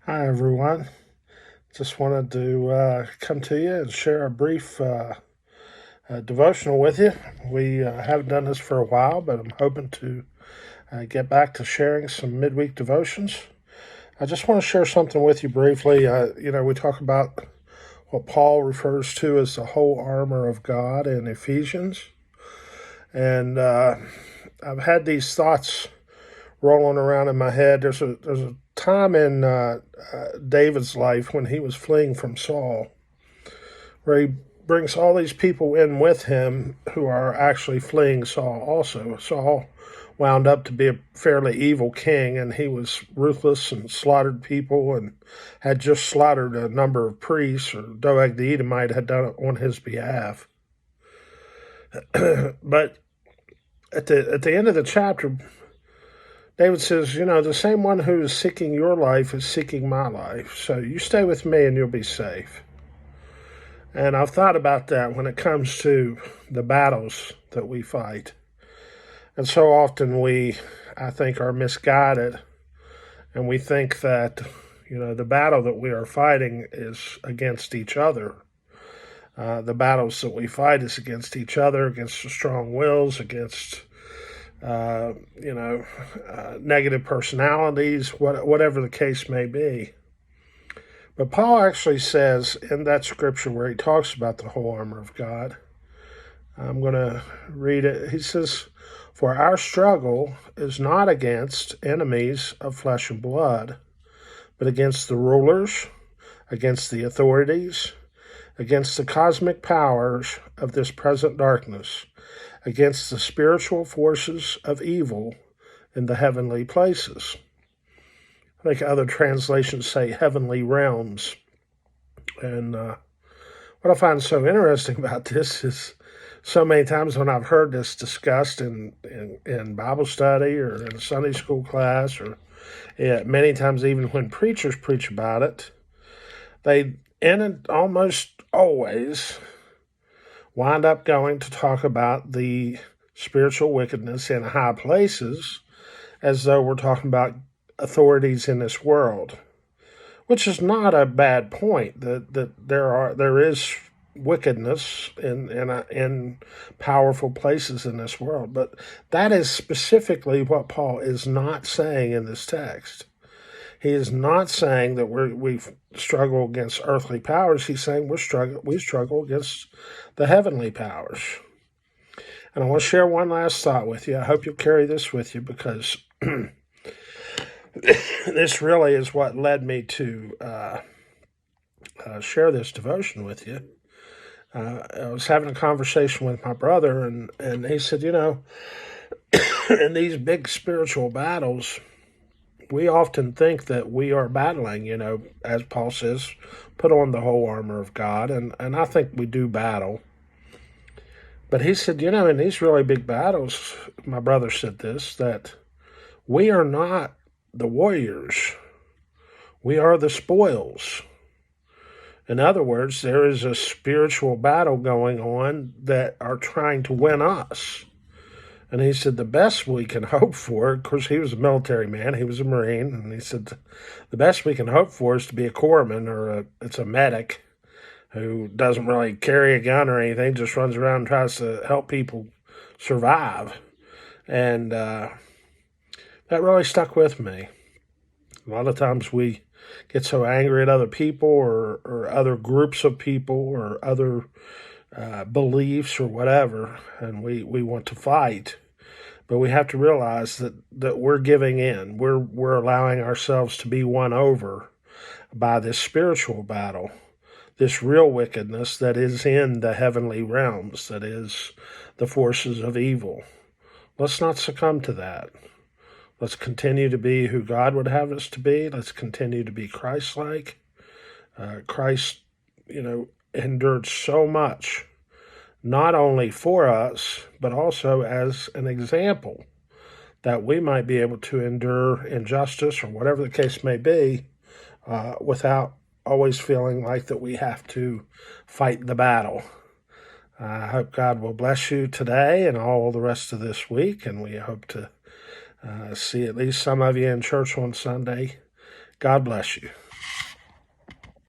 Hi, everyone. Just wanted to come to you and share a brief devotional with you. We haven't done this for a while, but I'm hoping to get back to sharing some midweek devotions. I just want to share something with you briefly. We talk about what Paul refers to as the whole armor of God in Ephesians. And I've had these thoughts rolling around in my head. There's a time in David's life when he was fleeing from Saul, where he brings all these people in with him who are actually fleeing Saul also. Saul wound up to be a fairly evil king, and he was ruthless and slaughtered people and had just slaughtered a number of priests, or Doeg the Edomite had done it on his behalf. But at the end of the chapter, David says, the same one who is seeking your life is seeking my life. So you stay with me and you'll be safe. And I've thought about that when it comes to the battles that we fight. And so often I think, are misguided. And we think that, the battle that we are fighting is against each other. The battles that we fight is against each other, against the strong wills, against negative personalities, whatever the case may be. But Paul actually says in that scripture where he talks about the whole armor of God, I'm going to read it. He says, "For our struggle is not against enemies of flesh and blood, but against the rulers, against the authorities, against the cosmic powers of this present darkness, against the spiritual forces of evil in the heavenly places." I think other translations say heavenly realms. And what I find so interesting about this is so many times when I've heard this discussed in Bible study or in a Sunday school class, or many times even when preachers preach about it, they almost always wind up going to talk about the spiritual wickedness in high places as though we're talking about authorities in this world, which is not a bad point. That there is wickedness in powerful places in this world, but that is specifically what Paul is not saying in this text. He is not saying that we struggle against earthly powers. He's saying we struggle against the heavenly powers. And I want to share one last thought with you. I hope you'll carry this with you, because this really is what led me to share this devotion with you. I was having a conversation with my brother, and he said, in these big spiritual battles, we often think that we are battling, as Paul says, put on the whole armor of God, and I think we do battle. But he said, in these really big battles, my brother said this, that we are not the warriors. We are the spoils. In other words, there is a spiritual battle going on that are trying to win us. And he said the best we can hope for, of course, he was a military man, he was a Marine, and he said the best we can hope for is to be a corpsman, or it's a medic who doesn't really carry a gun or anything, just runs around and tries to help people survive. And that really stuck with me. A lot of times we get so angry at other people or other groups of people or other beliefs or whatever, and we want to fight. But we have to realize that we're giving in. We're allowing ourselves to be won over by this spiritual battle, this real wickedness that is in the heavenly realms, that is the forces of evil. Let's not succumb to that. Let's continue to be who God would have us to be. Let's continue to be Christ-like. Christ, endured so much, not only for us, but also as an example, that we might be able to endure injustice or whatever the case may be, without always feeling like that we have to fight the battle. I hope God will bless you today and all the rest of this week, and we hope to see at least some of you in church on Sunday. God bless you.